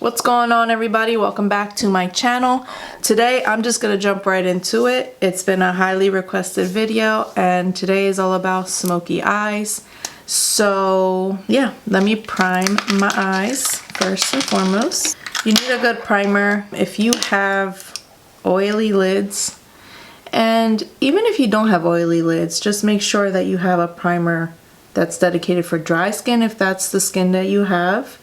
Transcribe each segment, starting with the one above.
What's going on, everybody? Welcome back to my channel. Today I'm just gonna jump right into it. It's been a highly requested video and today is all about smoky eyes. So yeah, let me prime my eyes first and foremost. You need a good primer if you have oily lids, and even if you don't have oily lids, just make sure that you have a primer that's dedicated for dry skin if that's the skin that you have.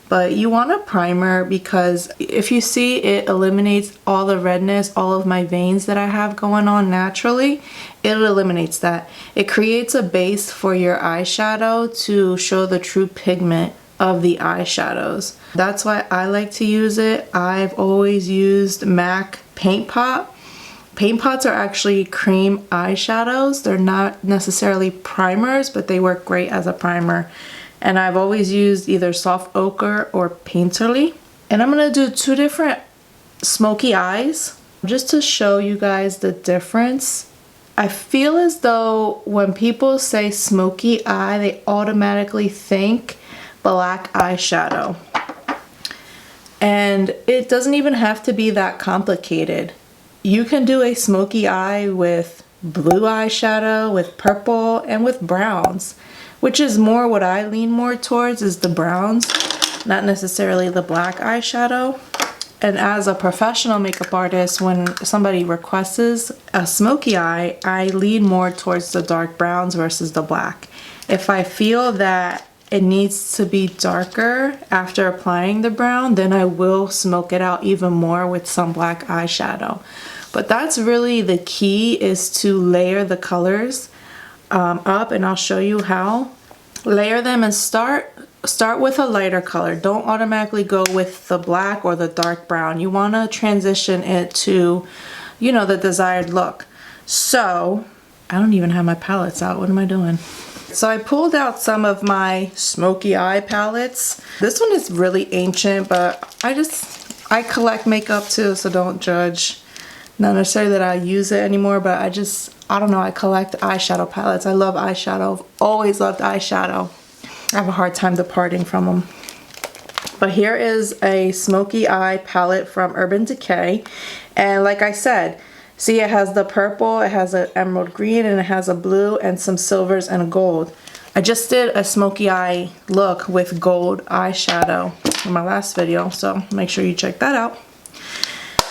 But you want a primer because if you see, it eliminates all the redness, all of my veins that I have going on naturally. It eliminates that. It creates a base for your eyeshadow to show the true pigment of the eyeshadows. That's why I like to use it. I've always used MAC Paint Pot. Paint Pots are actually cream eyeshadows. They're not necessarily primers, but they work great as a primer. And I've always used either soft ochre or painterly. And I'm gonna do two different smoky eyes just to show you guys the difference. I feel as though when people say smoky eye, they automatically think black eyeshadow. And it doesn't even have to be that complicated. You can do a smoky eye with blue eyeshadow, with purple, and with browns, which is more what I lean more towards, is the browns, not necessarily the black eyeshadow. And as a professional makeup artist, when somebody requests a smoky eye, I lean more towards the dark browns versus the black. If I feel that it needs to be darker after applying the brown, then I will smoke it out even more with some black eyeshadow. But that's really the key, is to layer the colors up, and I'll show you how. Layer them and start with a lighter color. Don't automatically go with the black or the dark brown. You want to transition it to, you know, the desired look. So I don't even have my palettes out. What am I doing? So I pulled out some of my smoky eye palettes. This one is really ancient, but I collect makeup too, so don't judge. Not necessarily that I use it anymore, but I don't know, I collect eyeshadow palettes. I love eyeshadow. I've always loved eyeshadow. I have a hard time departing from them. But here is a smoky eye palette from Urban Decay. And like I said, see, it has the purple, it has an emerald green, and it has a blue and some silvers and a gold. I just did a smoky eye look with gold eyeshadow in my last video, so make sure you check that out.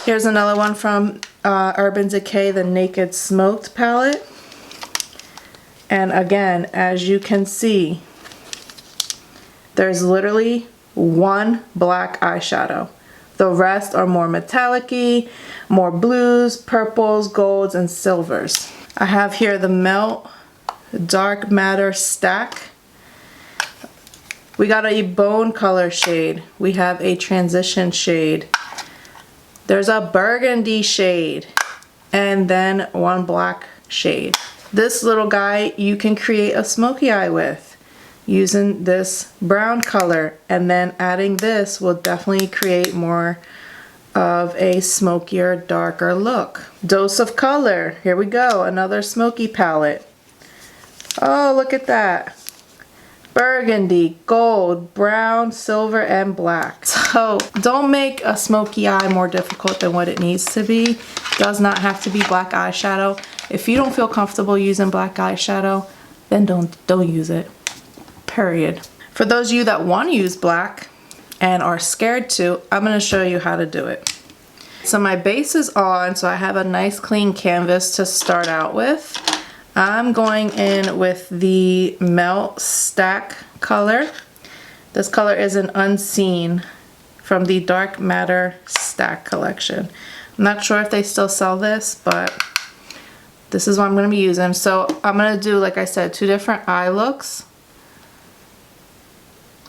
Here's another one from Urban Decay, the Naked Smoked palette. And again, as you can see, there's literally one black eyeshadow. The rest are more metallic-y, more blues, purples, golds, and silvers. I have here the Melt Dark Matter Stack. We got a bone color shade. We have a transition shade. There's a burgundy shade, and then one black shade. This little guy you can create a smoky eye with using this brown color, and then adding this will definitely create more of a smokier, darker look. Dose of color. Here we go, another smoky palette. Oh, look at that. Burgundy, gold, brown, silver, and black. So don't make a smoky eye more difficult than what it needs to be. It does not have to be black eyeshadow. If you don't feel comfortable using black eyeshadow, then don't use it. Period. For those of you that want to use black and are scared to, I'm going to show you how to do it. So my base is on, so I have a nice clean canvas to start out with. I'm going in with the Melt Stack color. This color is an Unseen from the Dark Matter Stack collection. I'm not sure if they still sell this, but this is what I'm going to be using. So I'm going to do, like I said, two different eye looks.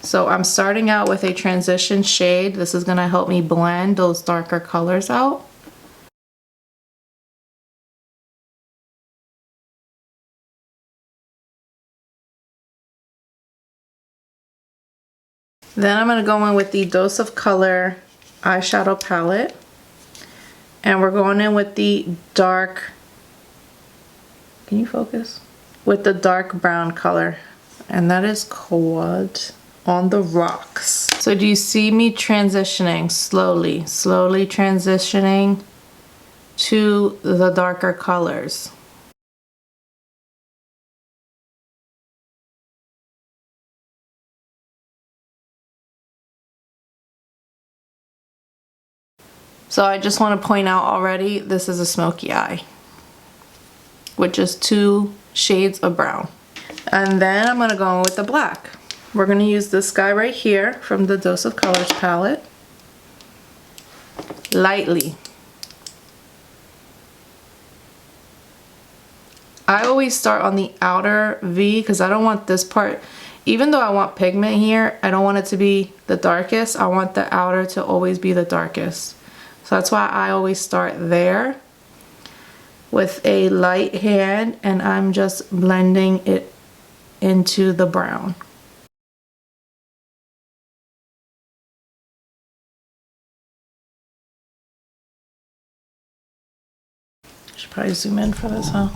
So I'm starting out with a transition shade. This is going to help me blend those darker colors out. Then I'm going to go in with the Dose of Color eyeshadow palette. And we're going in with the dark, can you focus? With the dark brown color. And that is called on the rocks. So do you see me transitioning slowly transitioning to the darker colors? So I just want to point out already, this is a smoky eye with just 2 shades of brown. And then I'm going to go in with the black. We're going to use this guy right here from the Dose of Colors palette. Lightly. I always start on the outer V because I don't want this part, even though I want pigment here, I don't want it to be the darkest. I want the outer to always be the darkest. So that's why I always start there with a light hand and I'm just blending it into the brown. Should probably zoom in for this, huh?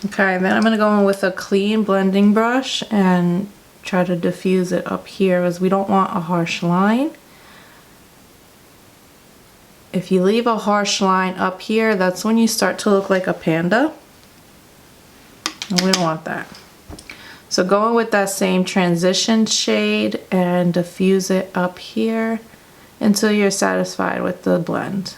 Okay, then I'm going to go in with a clean blending brush and try to diffuse it up here as we don't want a harsh line. If you leave a harsh line up here, that's when you start to look like a panda. And we don't want that. So go in with that same transition shade and diffuse it up here until you're satisfied with the blend.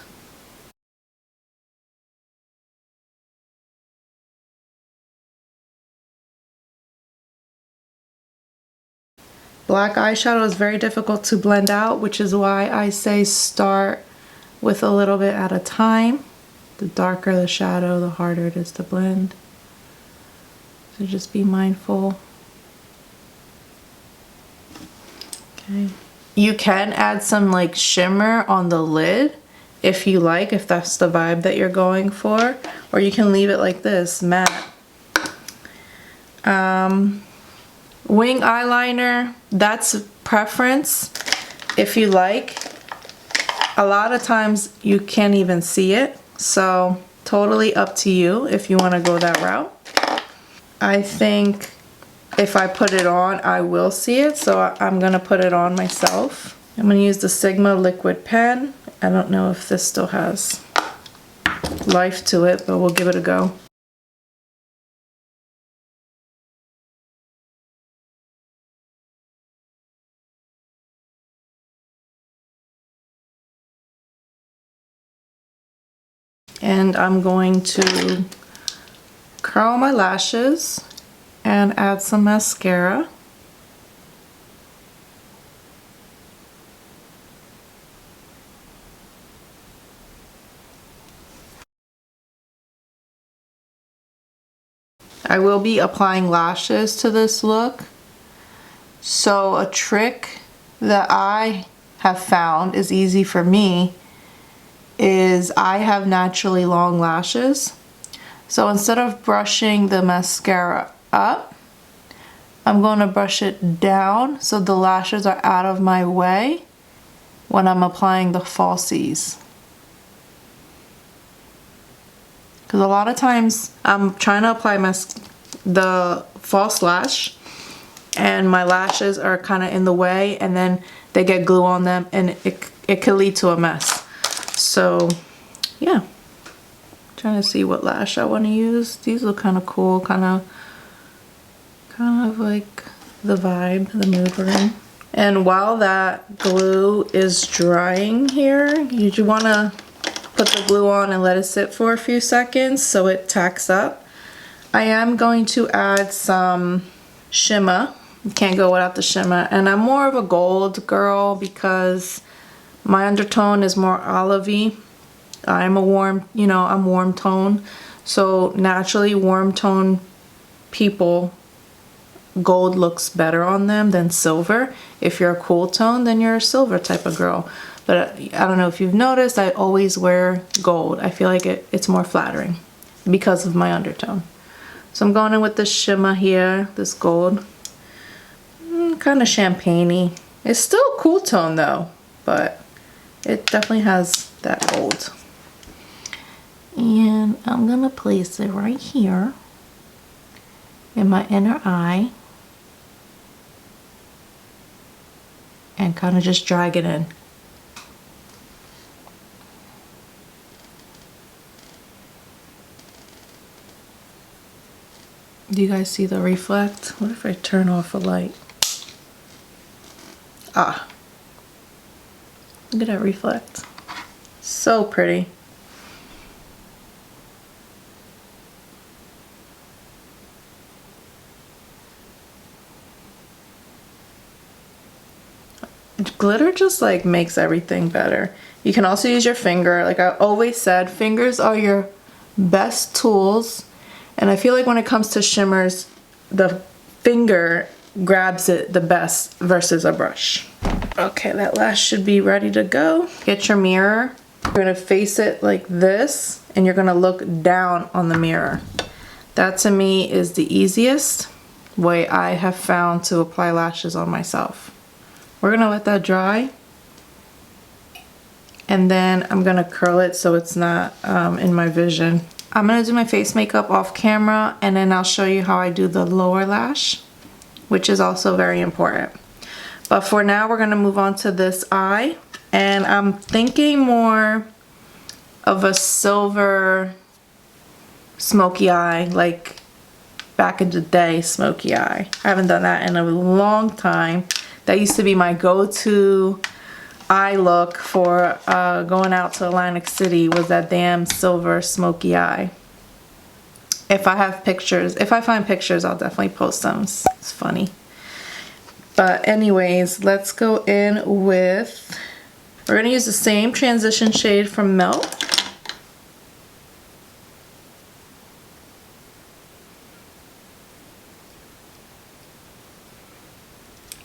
Black eyeshadow is very difficult to blend out, which is why I say start with a little bit at a time. The darker the shadow, the harder it is to blend. So just be mindful. Okay. You can add some like shimmer on the lid if you like, if that's the vibe that you're going for, or you can leave it like this, matte. Wing eyeliner, that's preference if you like. A lot of times you can't even see it, so totally up to you if you want to go that route. I think if I put it on, I will see it, so I'm gonna put it on myself. I'm gonna use the Sigma liquid pen. I don't know if this still has life to it, but we'll give it a go. And I'm going to curl my lashes and add some mascara. I will be applying lashes to this look. So a trick that I have found is easy for me is I have naturally long lashes. So instead of brushing the mascara up, I'm going to brush it down so the lashes are out of my way when I'm applying the falsies. Because a lot of times I'm trying to apply the false lash and my lashes are kind of in the way and then they get glue on them and it could lead to a mess. So yeah, trying to see what lash I want to use. These look kind of cool, kind of like the vibe, the mood we're in. And while that glue is drying here, you want to put the glue on and let it sit for a few seconds so it tacks up. I am going to add some shimmer. You can't go without the shimmer. And I'm more of a gold girl because my undertone is more olivey. I'm a warm, I'm warm tone. So naturally warm tone people, gold looks better on them than silver. If you're a cool tone, then you're a silver type of girl. But I don't know if you've noticed, I always wear gold. I feel like it's more flattering because of my undertone. So I'm going in with this shimmer here, this gold. Kind of champagne-y. It's still a cool tone though, but it definitely has that gold. And I'm gonna place it right here in my inner eye and kind of just drag it in. Do you guys see the reflect? What if I turn off a light? Ah, look at that reflect. So pretty. Glitter just like makes everything better. You can also use your finger. Like I always said, fingers are your best tools. And I feel like when it comes to shimmers, the finger grabs it the best versus a brush. Okay, that lash should be ready to go. Get your mirror. You're gonna face it like this and you're gonna look down on the mirror. That to me is the easiest way I have found to apply lashes on myself. We're gonna let that dry. And then I'm gonna curl it so it's not in my vision. I'm gonna do my face makeup off camera and then I'll show you how I do the lower lash, which is also very important. But for now, we're gonna move on to this eye. And I'm thinking more of a silver smoky eye, like back in the day smoky eye. I haven't done that in a long time. That used to be my go-to eye look for going out to Atlantic City, was that damn silver smoky eye. If I have pictures, if I find pictures, I'll definitely post them. It's funny. But anyways, let's go in with, we're gonna use the same transition shade from Melt.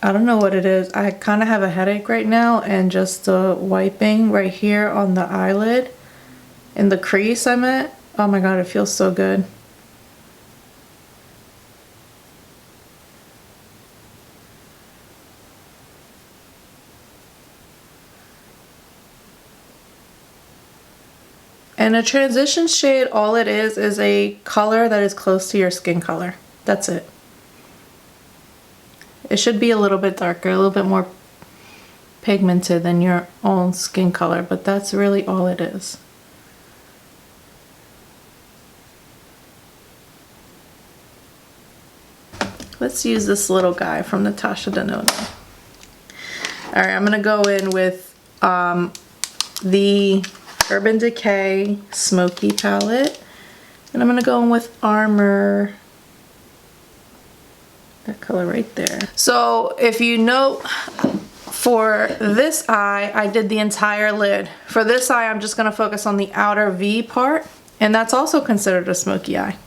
I don't know what it is. I kind of have a headache right now, and just the wiping right here on the eyelid, in the crease I meant. Oh my god, it feels so good. And a transition shade, all it is a color that is close to your skin color. That's it. It should be a little bit darker, a little bit more pigmented than your own skin color, but that's really all it is. Let's use this little guy from Natasha Denona. Alright, I'm going to go in with the Urban Decay Smoky palette. And I'm going to go in with Armor. That color right there. So if you note, for this eye, I did the entire lid. For this eye, I'm just going to focus on the outer V part. And that's also considered a smoky eye.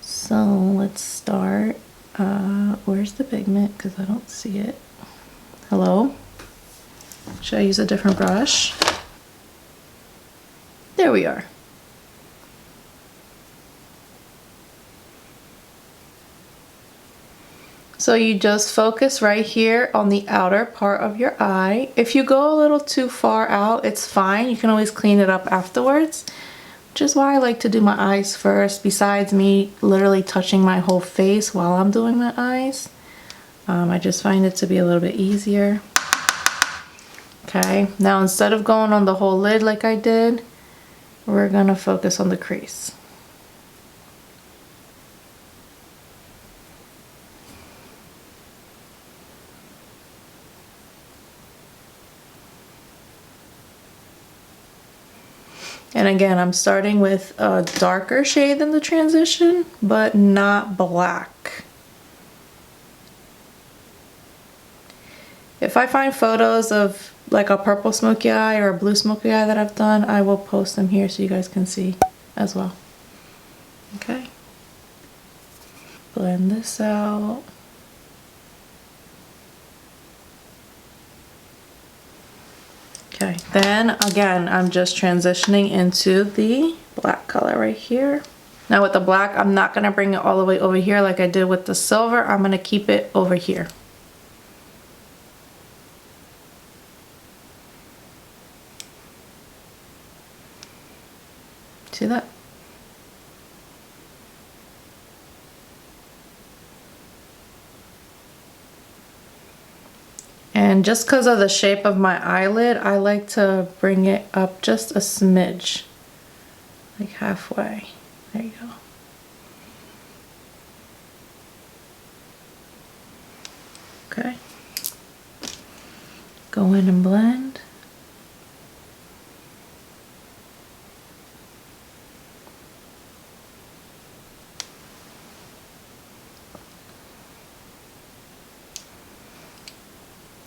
So let's start. Where's the pigment? Because I don't see it. Hello? Should I use a different brush? There we are. So you just focus right here on the outer part of your eye. If you go a little too far out, it's fine. You can always clean it up afterwards, which is why I like to do my eyes first, besides me literally touching my whole face while I'm doing my eyes. I just find it to be a little bit easier. Okay, now instead of going on the whole lid like I did, we're gonna focus on the crease. And again, I'm starting with a darker shade than the transition, but not black. If I find photos of like a purple smoky eye or a blue smoky eye that I've done, I will post them here so you guys can see as well. Okay. Blend this out. Okay, then again, I'm just transitioning into the black color right here. Now with the black, I'm not gonna bring it all the way over here like I did with the silver. I'm gonna keep it over here. And just because of the shape of my eyelid, I like to bring it up just a smidge. Like halfway. There you go. Okay. Go in and blend.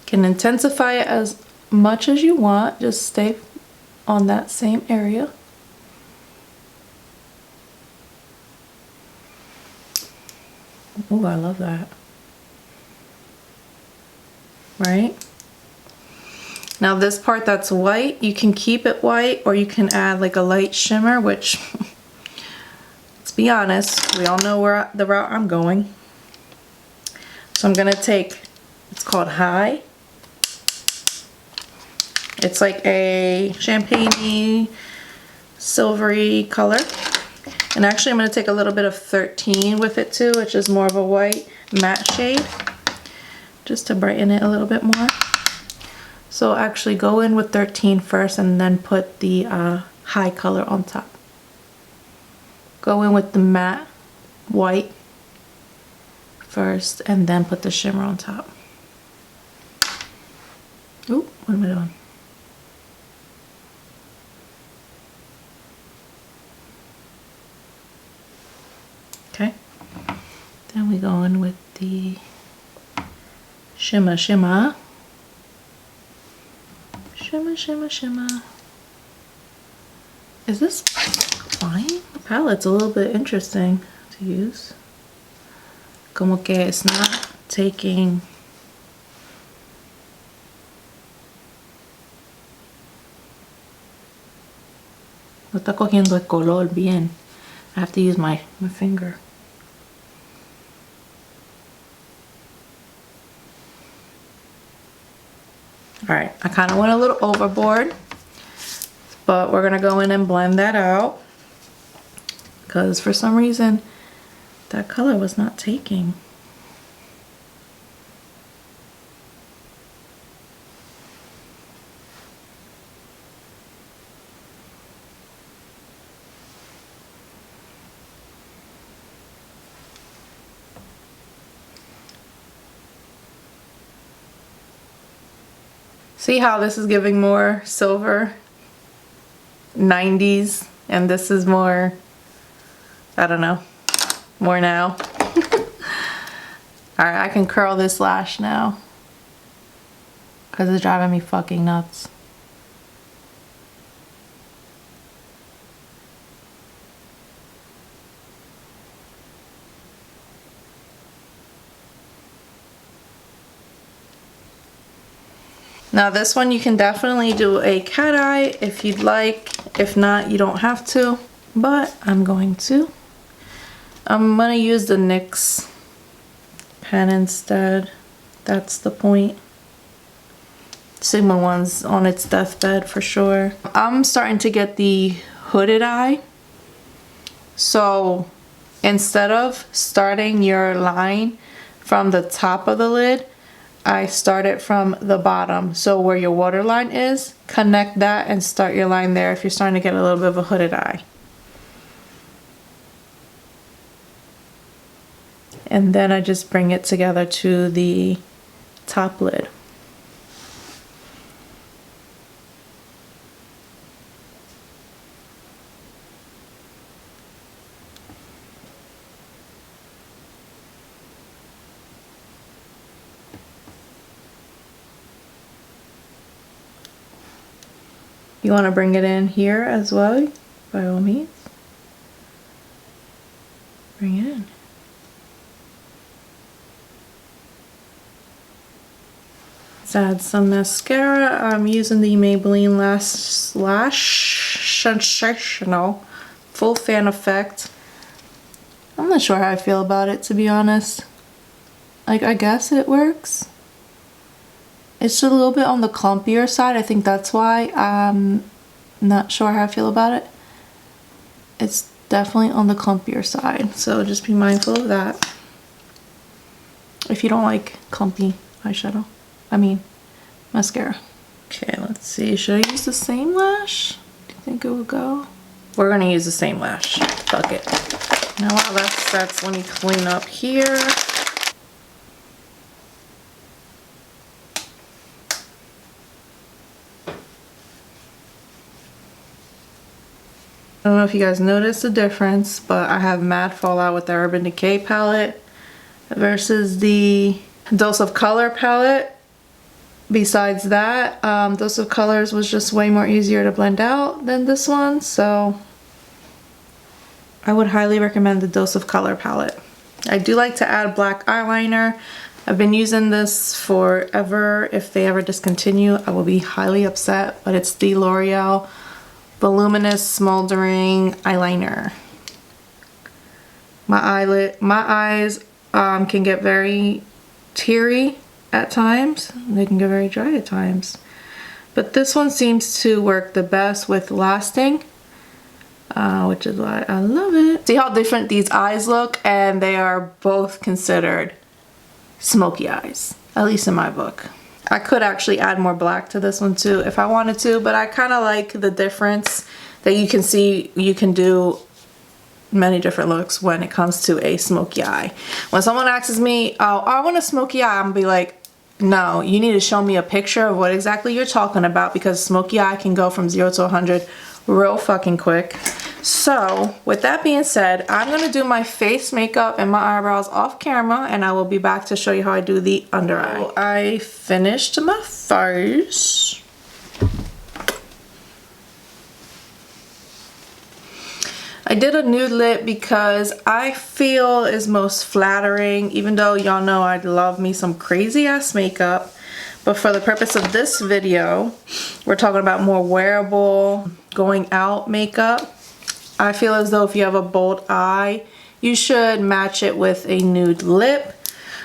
Can intensify it as much as you want. Just stay on that same area. Oh, I love that. Right? Now this part that's white, you can keep it white or you can add like a light shimmer, which, let's be honest, we all know where the route I'm going. So I'm gonna take, it's called High. It's like a champagne-y, silvery color. And actually I'm going to take a little bit of 13 with it too, which is more of a white matte shade, just to brighten it a little bit more. So actually go in with 13 first and then put the high color on top. Go in with the matte white first and then put the shimmer on top. Oop, what am I doing? Okay, then we go in with the shimmer, shimmer. Shimmer, shimmer, shimmer. Is this fine? The palette's a little bit interesting to use. Como que it's not taking... No está cogiendo el color bien. I have to use my finger. Alright, I kind of went a little overboard, but we're going to go in and blend that out because for some reason that color was not taking. See how this is giving more silver 90s and this is more, I don't know, more now. Alright, I can curl this lash now because it's driving me fucking nuts. Now this one you can definitely do a cat eye if you'd like. If not, you don't have to, but I'm going to. I'm gonna use the NYX pen instead. That's the point. Sigma one's on its deathbed for sure. I'm starting to get the hooded eye. So instead of starting your line from the top of the lid, I start it from the bottom. So where your waterline is, connect that and start your line there if you're starting to get a little bit of a hooded eye. And then I just bring it together to the top lid. You want to bring it in here as well, by all means. Bring it in. Let's add some mascara. I'm using the Maybelline Lash Sensational Full Fan Effect. I'm not sure how I feel about it, to be honest. Like, I guess it works. It's just a little bit on the clumpier side. I think that's why I'm not sure how I feel about it. It's definitely on the clumpier side, so just be mindful of that. If you don't like clumpy eyeshadow. I mean, mascara. Okay, let's see. Should I use the same lash? Do you think it will go? We're gonna use the same lash. Fuck it. Now while that sets, let me clean up here. I don't know if you guys noticed the difference, but I have Mad Fallout with the Urban Decay palette versus the Dose of Color palette. Besides that, Dose of Colors was just way more easier to blend out than this one, so I would highly recommend the Dose of Color palette. I do like to add black eyeliner. I've been using this forever. If they ever discontinue, I will be highly upset, but it's the Loreal Voluminous Smoldering Eyeliner. My eyes can get very teary at times. They can get very dry at times. But this one seems to work the best with lasting, which is why I love it. See how different these eyes look, and they are both considered smoky eyes, at least in my book. I could actually add more black to this one too if I wanted to, but I kind of like the difference that you can see. You can do many different looks when it comes to a smoky eye. When someone asks me, oh, I want a smoky eye, I'm gonna be like, no, you need to show me a picture of what exactly you're talking about, because smoky eye can go from 0 to 100 real fucking quick. So with that being said, I'm gonna do my face makeup and my eyebrows off camera, and I will be back to show you how I do the under eye. So I finished my face. I did a nude lip because I feel is most flattering, even though y'all know I love me some crazy ass makeup. But for the purpose of this video, we're talking about more wearable, going out makeup. I feel as though if you have a bold eye, you should match it with a nude lip.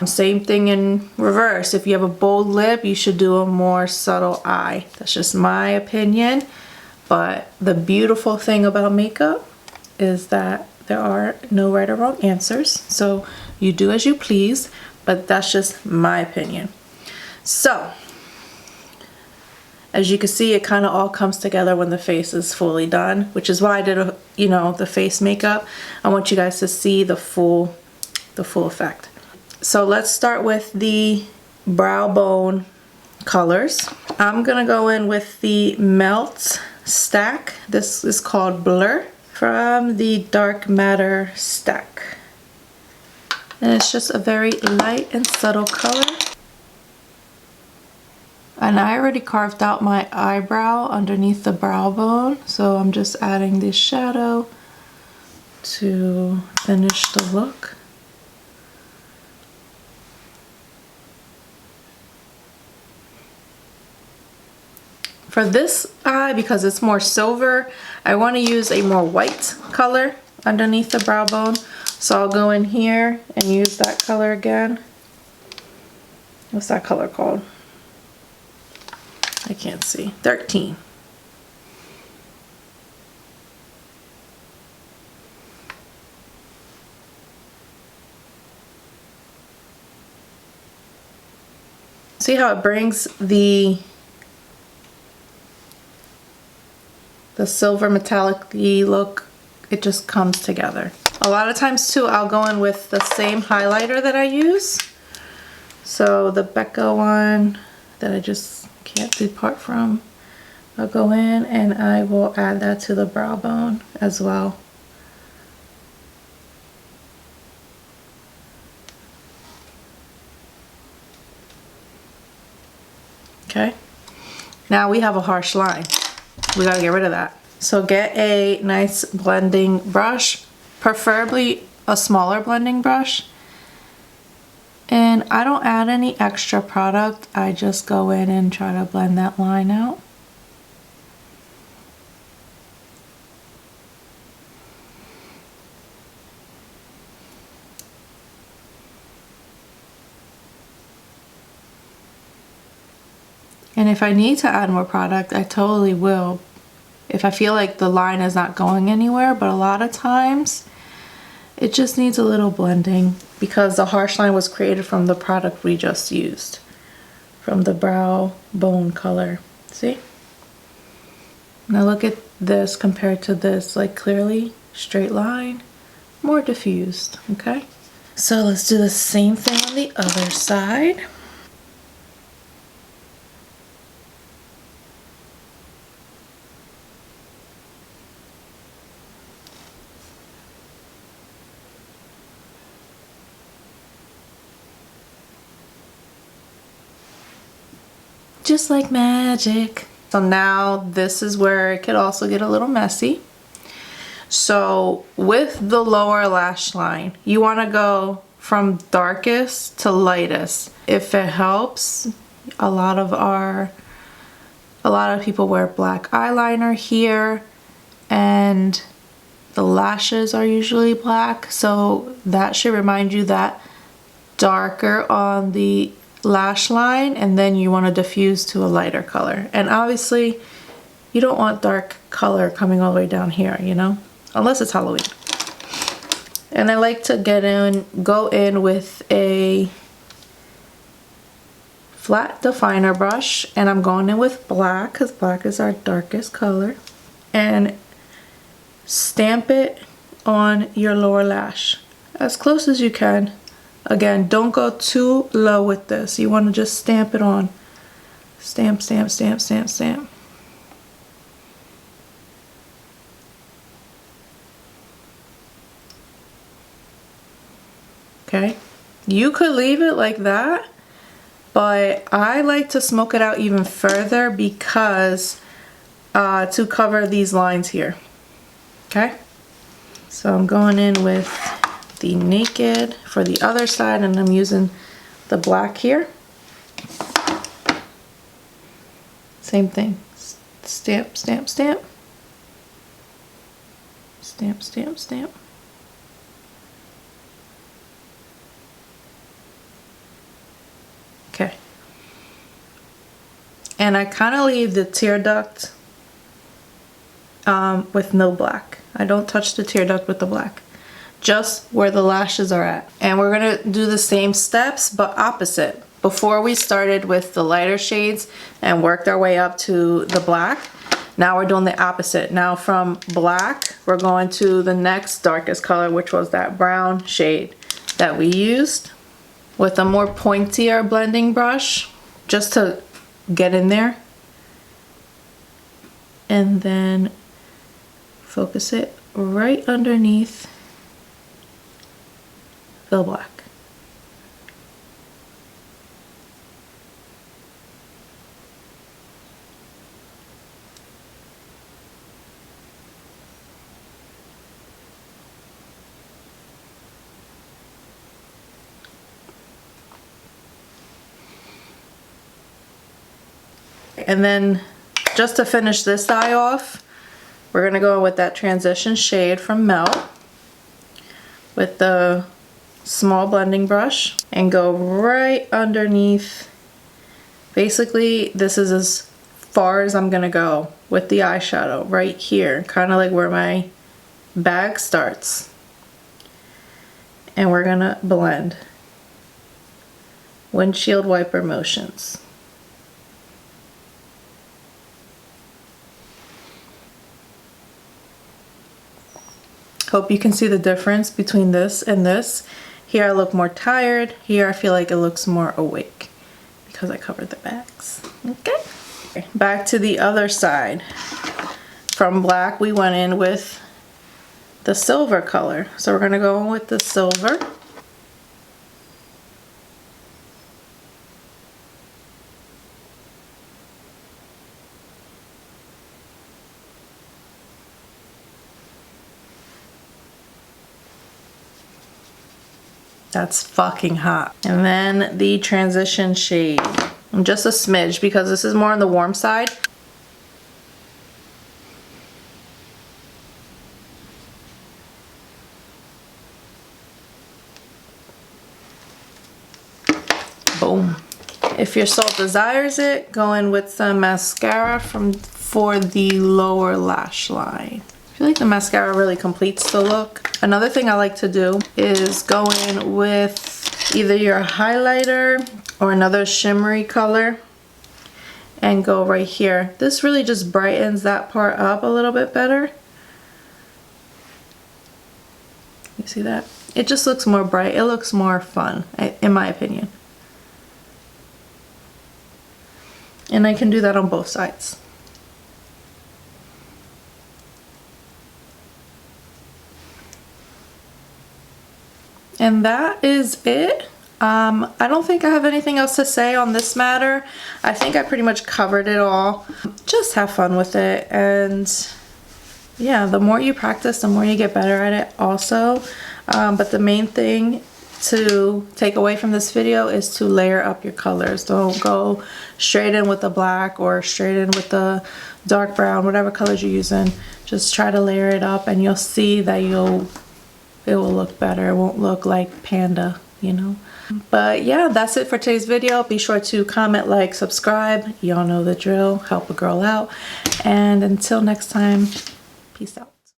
Same thing in reverse. If you have a bold lip, you should do a more subtle eye. That's just my opinion. But the beautiful thing about makeup is that there are no right or wrong answers. So you do as you please, but that's just my opinion. So, as you can see, it kind of all comes together when the face is fully done, which is why I did, the face makeup. I want you guys to see the full effect. So let's start with the brow bone colors. I'm gonna go in with the Melt Stack. This is called Blur from the Dark Matter stack. And it's just a very light and subtle color. And I already carved out my eyebrow underneath the brow bone, so I'm just adding this shadow to finish the look. For this eye, because it's more silver, I want to use a more white color underneath the brow bone. So I'll go in here and use that color again. What's that color called? I can't see. 13. See how it brings the silver metallic-y look? It just comes together. A lot of times too, I'll go in with the same highlighter that I use. So the Becca one that I just can't depart from, I'll go in and I will add that to the brow bone as well. Okay, now we have a harsh line. We gotta get rid of that. So get a nice blending brush, preferably a smaller blending brush. And I don't add any extra product. I just go in and try to blend that line out. And if I need to add more product, I totally will. If I feel like the line is not going anywhere, but a lot of times it just needs a little blending because the harsh line was created from the product we just used. from the brow bone color. See? Now look at this compared to this, like clearly straight line, more diffused, okay? So let's do the same thing on the other side. Just like magic. So now this is where it could also get a little messy. So with the lower lash line, you want to go from darkest to lightest. If it helps, a lot of people wear black eyeliner here, and the lashes are usually black, so that should remind you that darker on the lash line, and then you want to diffuse to a lighter color. And obviously you don't want dark color coming all the way down here, you know, unless it's Halloween. And I like to go in with a flat definer brush, and I'm going in with black because black is our darkest color, and stamp it on your lower lash as close as you can. Again, don't go too low with this. You want to just stamp it on. Stamp, stamp, stamp, stamp, stamp. Okay. You could leave it like that, but I like to smoke it out even further because to cover these lines here. Okay. So I'm going in with the Naked for the other side, and I'm using the black here. Same thing. Stamp, stamp, stamp. Stamp, stamp, stamp. Okay. And I kind of leave the tear duct with no black. I don't touch the tear duct with the black. Just where the lashes are at. And we're gonna do the same steps but opposite. Before we started with the lighter shades and worked our way up to the black, now we're doing the opposite. Now from black, we're going to the next darkest color, which was that brown shade that we used, with a more pointier blending brush, just to get in there. And then focus it right underneath the black. And then just to finish this eye off, we're gonna go with that transition shade from Melt with the small blending brush and go right underneath. Basically, this is as far as I'm gonna go with the eyeshadow, right here, kind of like where my bag starts. And we're gonna blend. Windshield wiper motions. Hope you can see the difference between this and this. Here I look more tired. Here I feel like it looks more awake because I covered the bags. Okay. Back to the other side. From black, we went in with the silver color. So we're gonna go in with the silver. That's fucking hot. And then the transition shade. Just a smidge because this is more on the warm side. Boom. If your soul desires it, go in with some mascara for the lower lash line. I feel like the mascara really completes the look. Another thing I like to do is go in with either your highlighter or another shimmery color and go right here. This really just brightens that part up a little bit better. You see that? It just looks more bright. It looks more fun, in my opinion. And I can do that on both sides. And that is it. I don't think I have anything else to say on this matter. I think I pretty much covered it all. Just have fun with it, and yeah, the more you practice, the more you get better at it also. But the main thing to take away from this video is to layer up your colors. Don't go straight in with the black or straight in with the dark brown, whatever colors you're using. Just try to layer it up and you'll see that it will look better. It won't look like panda, you know. But yeah, that's it for today's video. Be sure to comment, like, subscribe. Y'all know the drill. Help a girl out. And until next time, peace out.